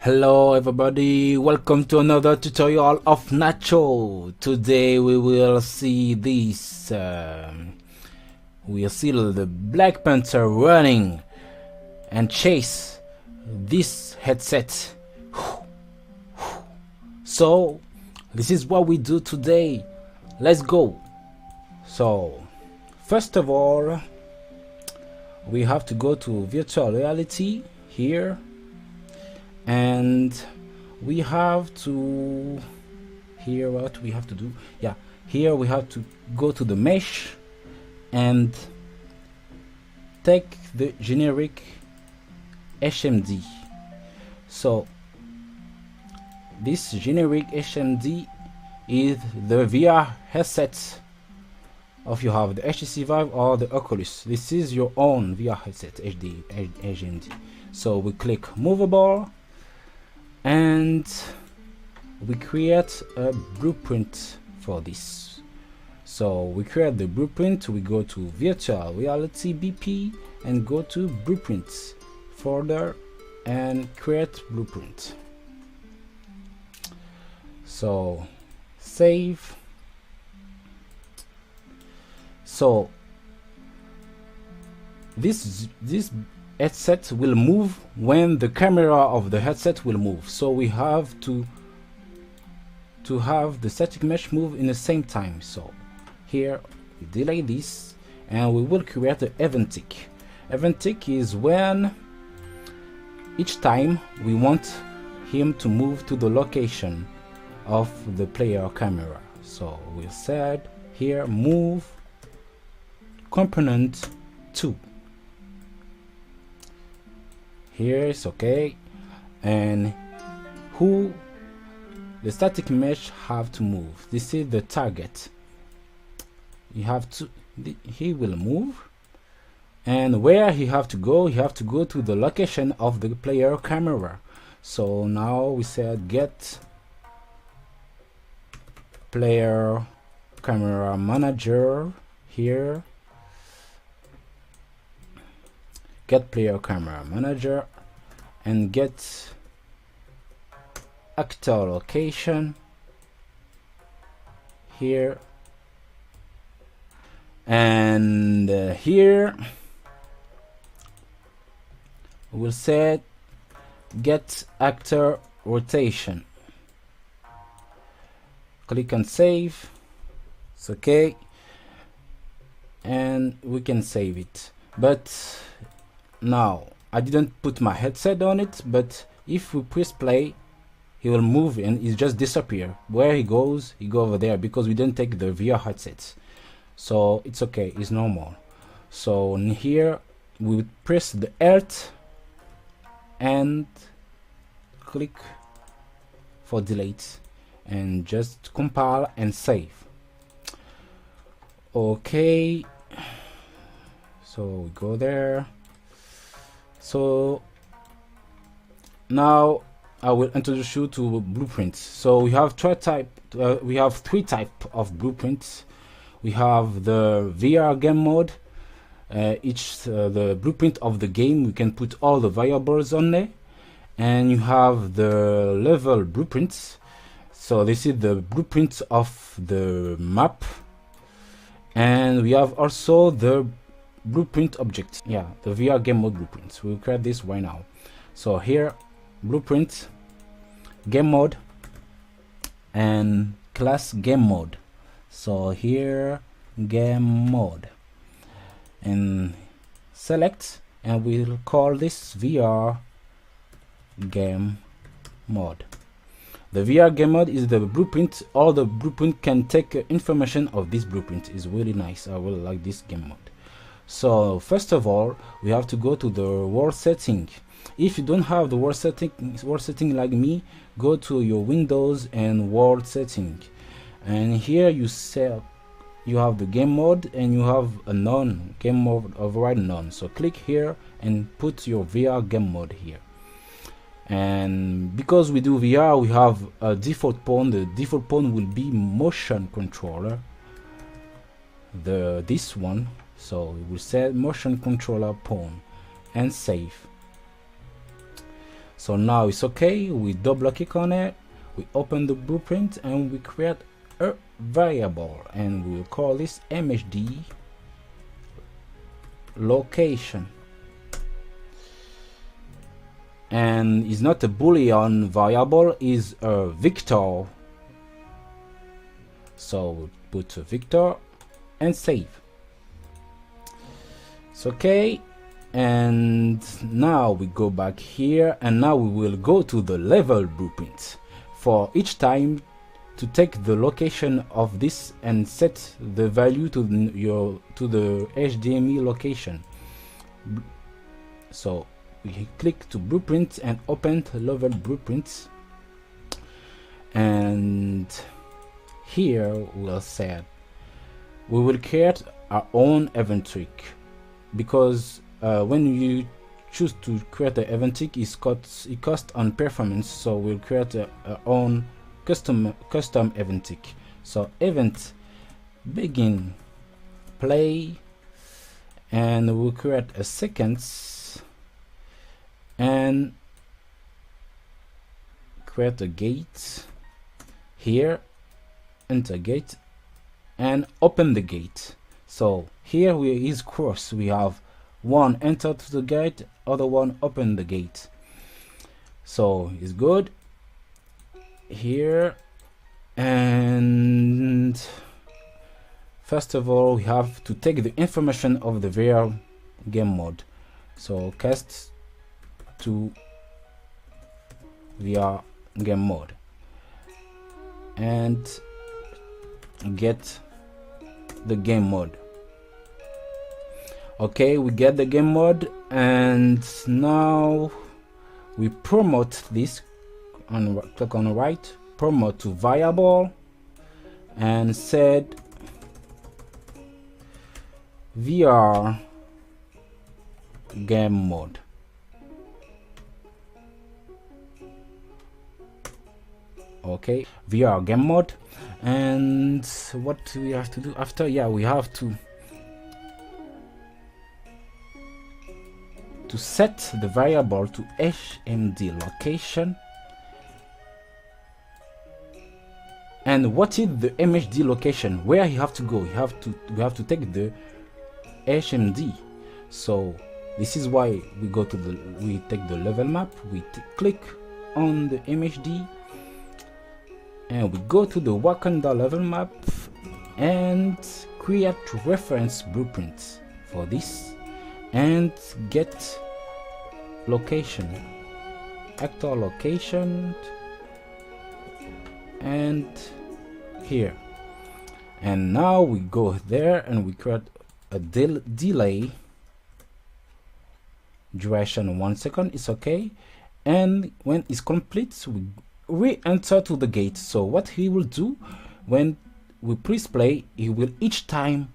Hello everybody, welcome to another tutorial of NACHO. Today we will see this, we'll see the Black Panther running and chase this headset. So this is what we do today. Let's go. So first of all, we have to go to virtual reality here. And we have to here what we have to do, here we have to go to the mesh and take the generic HMD. So this generic HMD is the VR headset of you have the HTC Vive or the Oculus. This is your own VR headset HMD. So we click movable and we create a blueprint for this. So we create the blueprint, we go to virtual reality BP and go to blueprints folder and create blueprint. So save. So this headset will move when the camera of the headset will move, so we have to have the static mesh move in the same time. So here we delay this and we will create an event tick. Event tick is when each time we want him to move to the location of the player camera. So we said here move component 2. Here is okay, and who the static mesh have to move. This is the target. You have to he will move, and where he have to go, he have to go to the location of the player camera. So now we said get player camera manager here. Get player camera manager and get actor location here, and here we'll set get actor rotation. Click and save. It's okay, and we can save it. But now I didn't put my headset on it, but if we press play, he will move and it just disappear. Where he goes, he go over there because we didn't take the VR headsets. So it's okay, it's normal. So in here we would press the Alt and click for delete and just compile and save. Okay, so we go there. So now I will introduce you to blueprints. So we have three type of blueprints. We have the VR game mode. The blueprint of the game, we can put all the variables on there, and you have the level blueprints. So this is the blueprint of the map, and we have also the blueprint object, the VR game mode blueprints. We'll create this right now. So here blueprint game mode and class game mode. So here game mode and select, and we'll call this VR game mode. The VR game mode is the blueprint. All the blueprint can take information of this blueprint. Is really nice. I really like this game mode. So first of all, we have to go to the world setting. If you don't have the world setting like me, go to your Windows and world setting, and here you have the game mode and you have a none game mode override none. So click here and put your VR game mode here. And because we do VR, we have a default pawn. The default pawn will be motion controller, this one. So we will set motion controller pawn and save. So now it's okay. We double click on it, we open the blueprint, and we create a variable, and we will call this MHD location. And it's not a boolean variable, is a vector. So we'll put a vector and save. It's okay. And now we go back here, and now we will go to the level blueprint for each time to take the location of this and set the value to the HDMI location. So we click to blueprint and open the level blueprints, and here we'll say we will create our own event trick, because when you choose to create an event trick, it costs on performance. So we'll create our own custom event trick. So event begin play, and we'll create a sequence and create a gate here, enter gate and open the gate. So here is cross, we have one enter to the gate, other one open the gate. So it's good here. And first of all, we have to take the information of the VR game mode. So cast to VR game mode and get the game mode. Okay, we get the game mode, and now we promote this and click on the right, promote to variable, and set VR game mode. Okay, VR game mode. And what do we have to do after? Yeah, we have to set the variable to HMD location. And what is the MHD location? Where you have to go? We have to take the HMD. So this is why we take the level map, we click on the MHD, and we go to the Wakanda level map and create reference blueprint for this, and get location, actor location, and here. And now we go there and we create a delay duration 1 second. It's okay. And when it's complete, we re-enter to the gate. So what he will do when we press play, he will each time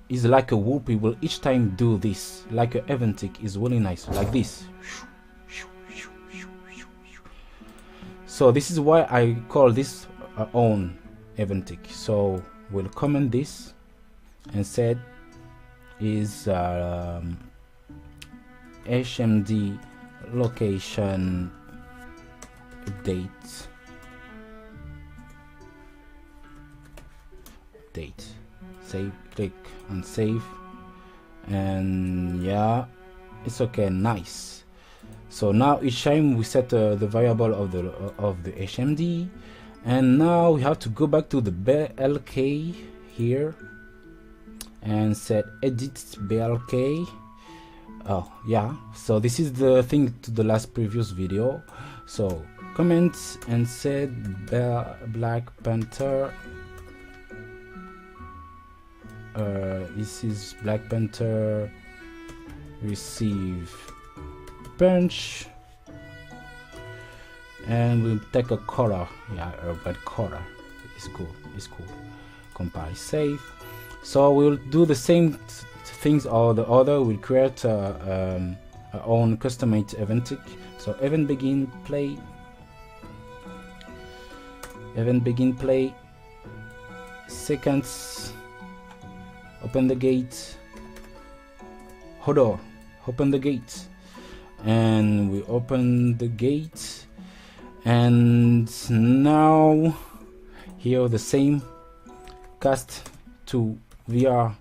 is like a whoop. He will each time do this like an event tick. Is really nice, like this. So this is why I call this our own event tick. So we'll comment this and said is HMD location update save, click and save, and yeah, it's okay, nice. So now each time we set the variable of the HMD, and now we have to go back to the BLK here and set edit BLK. Oh yeah, so this is the thing to the last previous video. So comment and set Black Panther. This is Black Panther receive punch, and we'll take a color, yeah, a red color. It's cool. Compile, save. So we'll do the same things or the other. We'll create our own custom-made event tick. So event begin play, seconds, open the gate, hold on, open the gate, and we open the gate, and now here the same cast to VR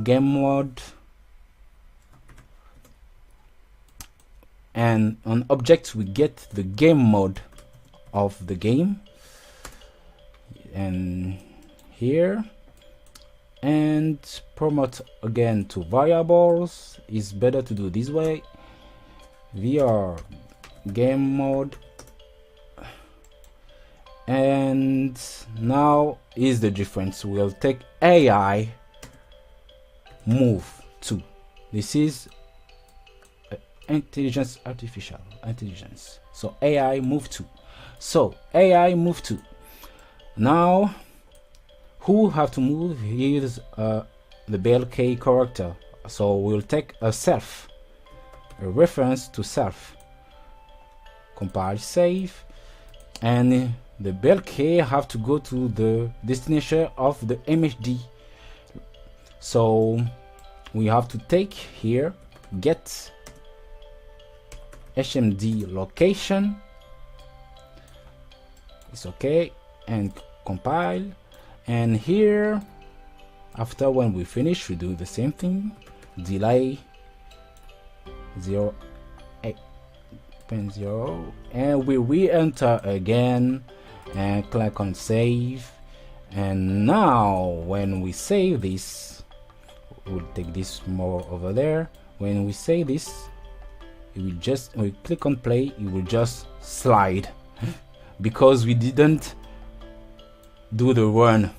game mode, and on objects we get the game mode of the game, and here, and promote again to variables. Is better to do this way. VR game mode, and now is the difference. We'll take AI move to, this is artificial intelligence, so AI move to, so AI move to. Now who have to move? Here's the BLK character, so we'll take a self, a reference to self, compile, save, and the BLK have to go to the destination of the MHD. So we have to take here get HMD location, it's okay, and compile, and here after when we finish we do the same thing, delay 0.0, and we re-enter again and click on save. And now when we save this, we'll take this more over there. When we save this, it will just, we click on play, it will just slide because we didn't do the run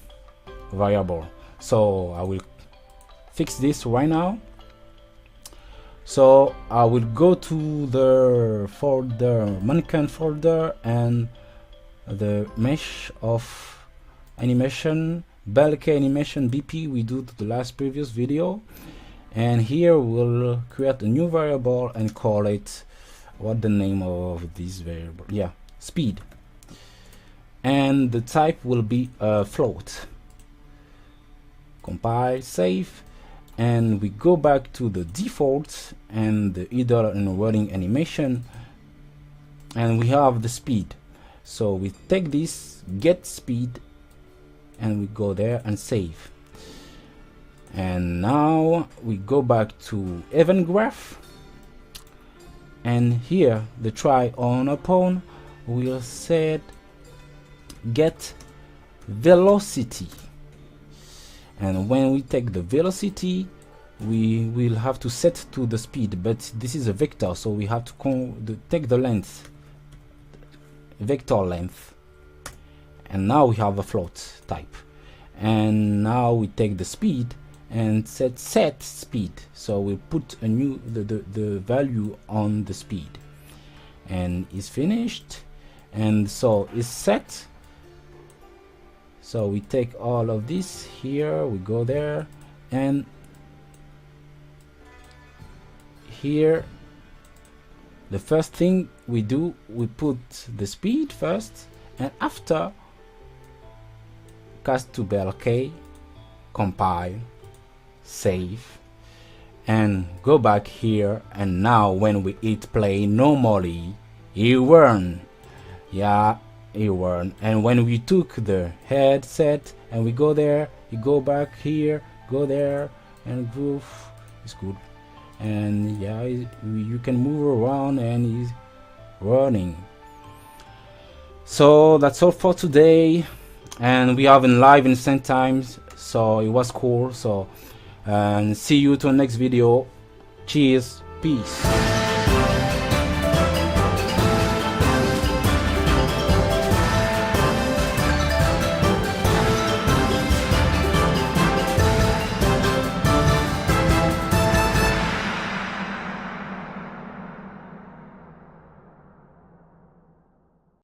variable. So I will fix this right now. So I will go to the folder, mannequin folder, and the mesh of animation, BLK animation BP we do to the last previous video, and here we'll create a new variable and call it, what the name of this variable, yeah, speed, and the type will be a float. Compile, save, and we go back to the default and the idle and running animation, and we have the speed. So we take this get speed and we go there and save. And now we go back to event graph, and here the try on upon will set get velocity, and when we take the velocity we will have to set to the speed, but this is a vector, so we have to take the length, vector length, and now we have a float type. And now we take the speed and set speed, so we put a new the value on the speed, and it's finished, and so it's set. So we take all of this here, we go there, and here the first thing we do, we put the speed first, and after cast to BLK, compile, save, and go back here. And now when we hit play normally, it run, yeah, it run. And when we took the headset and we go there, you go back here, go there, and groove is good. And yeah, you can move around and it's running. So that's all for today, and we have in live in same times, so it was cool. So and see you to the next video. Cheers, peace.